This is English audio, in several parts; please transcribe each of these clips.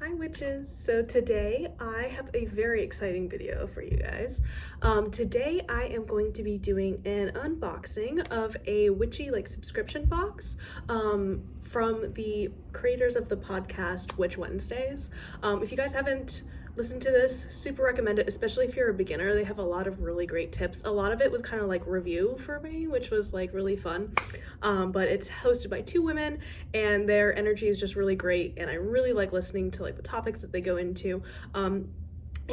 Hi witches! So today I have a very exciting video for you guys. Today I am going to be doing an unboxing of a witchy subscription box from the creators of the podcast Witch Wednesdays. If you guys haven't listened to this, super recommend it, especially if you're a beginner. They have a lot of really great tips. A lot of it was kind of like review for me, which was like really fun. But it's hosted by two women and their energy is just really great, and I really like listening to like the topics that they go into. And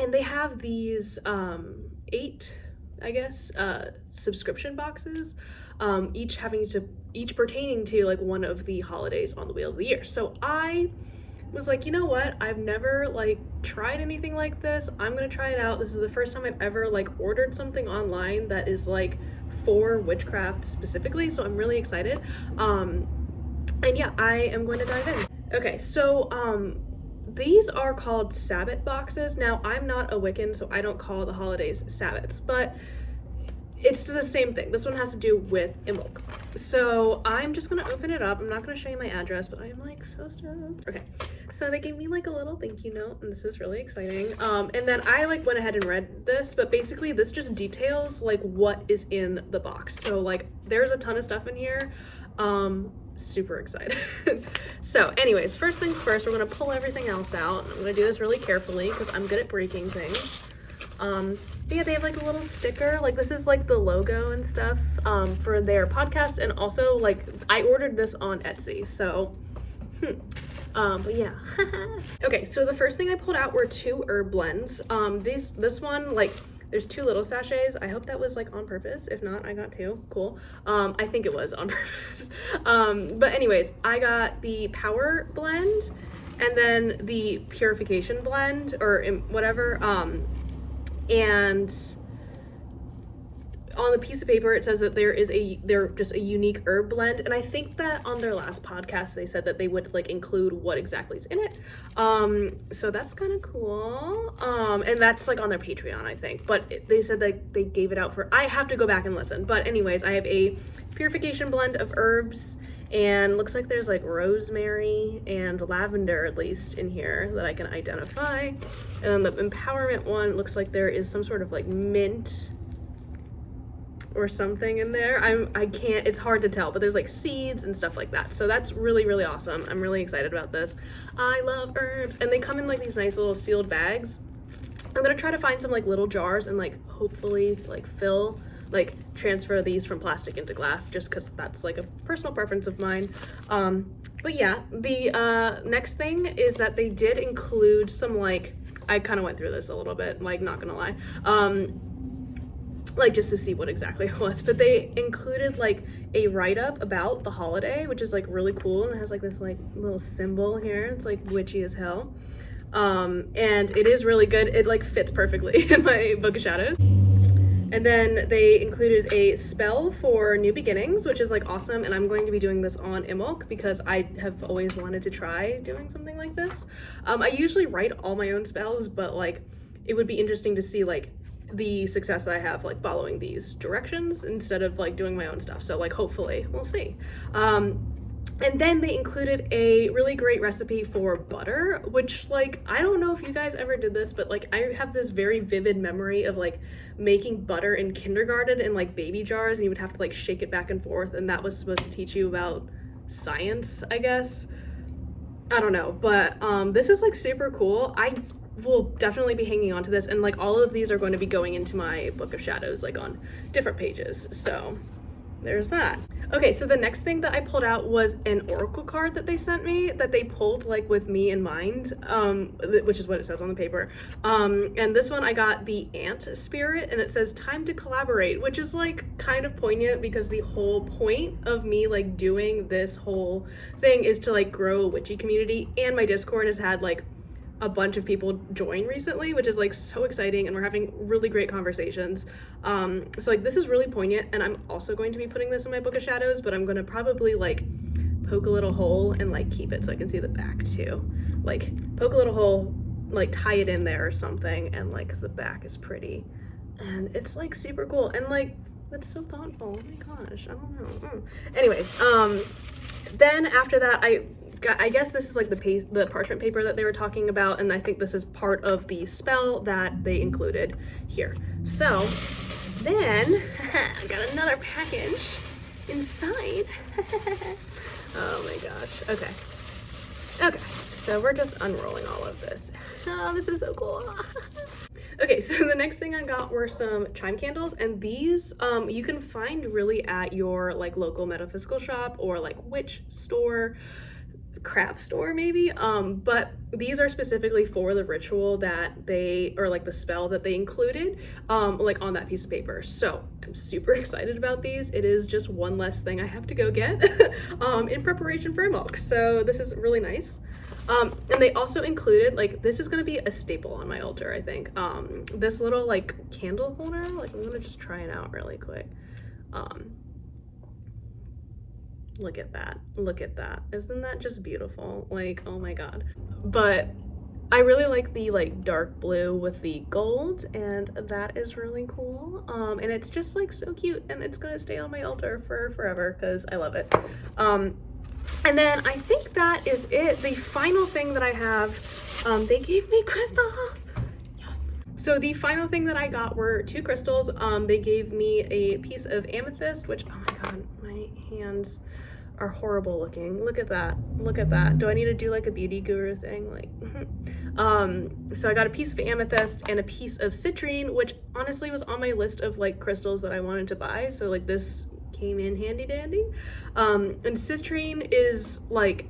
they have these 8, I guess, subscription boxes, each pertaining to like one of the holidays on the wheel of the year. So I was like, you know what, I've never tried anything like this. I'm gonna try it out. This is the first time I've ever ordered something online that is for witchcraft specifically, so I'm really excited. And yeah, I am going to dive in. Okay, so these are called Sabbat boxes. Now, I'm not a Wiccan, so I don't call the holidays Sabbats, but it's the same thing. This one has to do with Imbolc. So I'm just gonna open it up. I'm not gonna show you my address, but I'm so stoked. Okay, so they gave me a little thank you note, and this is really exciting. And then I went ahead and read this, but basically this just details what is in the box. So there's a ton of stuff in here. Super excited. So anyways, first things first, we're gonna pull everything else out. I'm gonna do this really carefully because I'm good at breaking things. But yeah, they have a little sticker, this is the logo and stuff for their podcast, and also I ordered this on Etsy, so but yeah. Okay, so the first thing I pulled out were 2 herb blends. This one, there's 2 little sachets. I hope that was on purpose. If not, I got 2. Cool. I think it was on purpose. But anyways, I got the power blend and then the purification blend, or whatever. And on the piece of paper, it says that they're just a unique herb blend. And I think that on their last podcast, they said that they would include what exactly is in it. So that's kind of cool. And that's on their Patreon, I think. But they said that they gave it out for, I have to go back and listen. But anyways, I have a purification blend of herbs, and looks like there's rosemary and lavender, at least in here, that I can identify. And then the empowerment one looks like there is some sort of mint or something in there. I can't, it's hard to tell, but there's seeds and stuff like that. So that's really, really awesome. I'm really excited about this. I love herbs. And they come in these nice little sealed bags. I'm gonna try to find some little jars and hopefully fill, transfer these from plastic into glass, just because that's a personal preference of mine. But yeah, the next thing is that they did include some I kind of went through this a little bit, not gonna lie, just to see what exactly it was, but they included a write-up about the holiday, which is really cool, and it has this little symbol here. It's witchy as hell. And it is really good. It fits perfectly in my Book of Shadows. And then they included a spell for new beginnings, which is awesome. And I'm going to be doing this on Imbolc because I have always wanted to try doing something like this. I usually write all my own spells, but it would be interesting to see the success that I have following these directions instead of doing my own stuff. So hopefully we'll see. And then they included a really great recipe for butter, which I don't know if you guys ever did this, but I have this very vivid memory of making butter in kindergarten in baby jars, and you would have to shake it back and forth, and that was supposed to teach you about science, I guess. I don't know, but this is super cool. I will definitely be hanging on to this, and all of these are going to be going into my Book of Shadows on different pages, so there's that. Okay, so the next thing that I pulled out was an oracle card that they sent me, that they pulled with me in mind, which is what it says on the paper. And this one I got the ant spirit, and it says time to collaborate, which is kind of poignant because the whole point of me doing this whole thing is to grow a witchy community, and my Discord has had a bunch of people join recently, which is so exciting, and we're having really great conversations. So this is really poignant, and I'm also going to be putting this in my Book of Shadows, but I'm gonna probably poke a little hole and keep it so I can see the back too. Poke a little hole, tie it in there or something, and the back is pretty, and it's super cool, and that's so thoughtful. Oh my gosh, I don't know. Anyways, then after that, I I guess this is like the parchment paper that they were talking about, and I think this is part of the spell that they included here. So then I got another package inside. Oh my gosh. Okay, so we're just unrolling all of this. Oh, this is so cool. Okay, so the next thing I got were some chime candles, and these you can find really at your like local metaphysical shop or like witch store, craft store maybe, but these are specifically for the ritual that they, or like the spell that they included like on that piece of paper. So I'm super excited about these. It is just one less thing I have to go get in preparation for Imbolc, so this is really nice. And they also included, like, this is gonna be a staple on my altar, I think, this little like candle holder. Like, I'm gonna just try it out really quick. Look at that. Isn't that just beautiful? Like, oh my god. But I really like the like dark blue with the gold, and that is really cool. And it's just like so cute, and it's gonna stay on my altar for forever because I love it. And then I think that is it. The final thing that I have, they gave me crystals. Yes. So the final thing that I got were 2 crystals. They gave me a piece of amethyst, which, oh my god, my hands are horrible looking. Look at that. Do I need to do like a beauty guru thing? Like, so I got a piece of amethyst and a piece of citrine, which honestly was on my list of like crystals that I wanted to buy. So like this came in handy dandy. And citrine is like,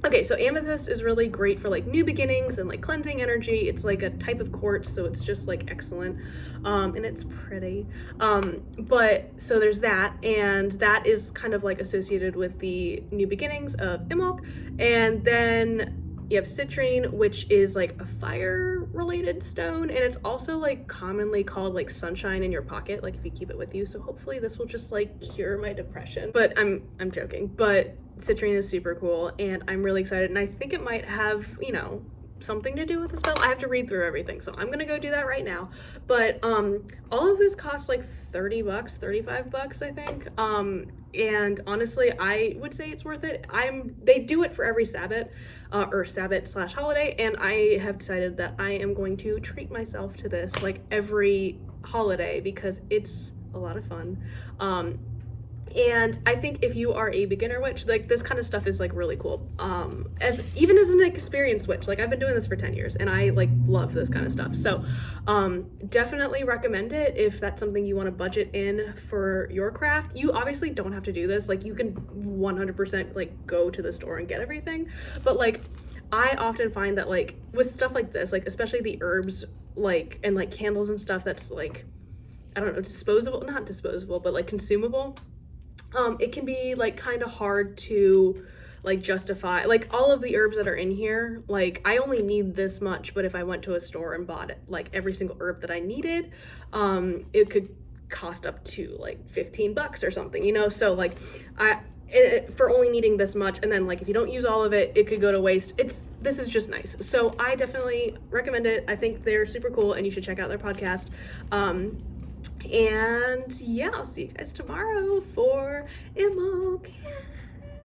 okay, so amethyst is really great for like new beginnings and like cleansing energy. It's like a type of quartz, so it's just like excellent. And it's pretty. But so there's that, and that is kind of like associated with the new beginnings of Imbolc. And then you have citrine, which is like a fire related stone, and it's also like commonly called like sunshine in your pocket, like if you keep it with you. So hopefully this will just like cure my depression. But I'm joking. But citrine is super cool, and I'm really excited, and I think it might have, you know, something to do with the spell. I have to read through everything, so I'm gonna go do that right now. But all of this costs like 30 bucks, 35 bucks, I think. And honestly, I would say it's worth it. They do it for every Sabbat, or Sabbat/holiday, and I have decided that I am going to treat myself to this like every holiday because it's a lot of fun. And I think if you are a beginner witch, like this kind of stuff is like really cool. Even as an experienced witch, like I've been doing this for 10 years and I like love this kind of stuff. So definitely recommend it if that's something you want to budget in for your craft. You obviously don't have to do this. Like you can 100% like go to the store and get everything. But like I often find that like with stuff like this, like especially the herbs, like, and like candles and stuff that's like, I don't know, not disposable, but like consumable. It can be like kind of hard to like justify, like all of the herbs that are in here, like I only need this much, but if I went to a store and bought it, like every single herb that I needed, it could cost up to like 15 bucks or something, you know? So like for only needing this much, and then like if you don't use all of it, it could go to waste. This is just nice. So I definitely recommend it. I think they're super cool and you should check out their podcast. And yeah, I'll see you guys tomorrow for Imbolc.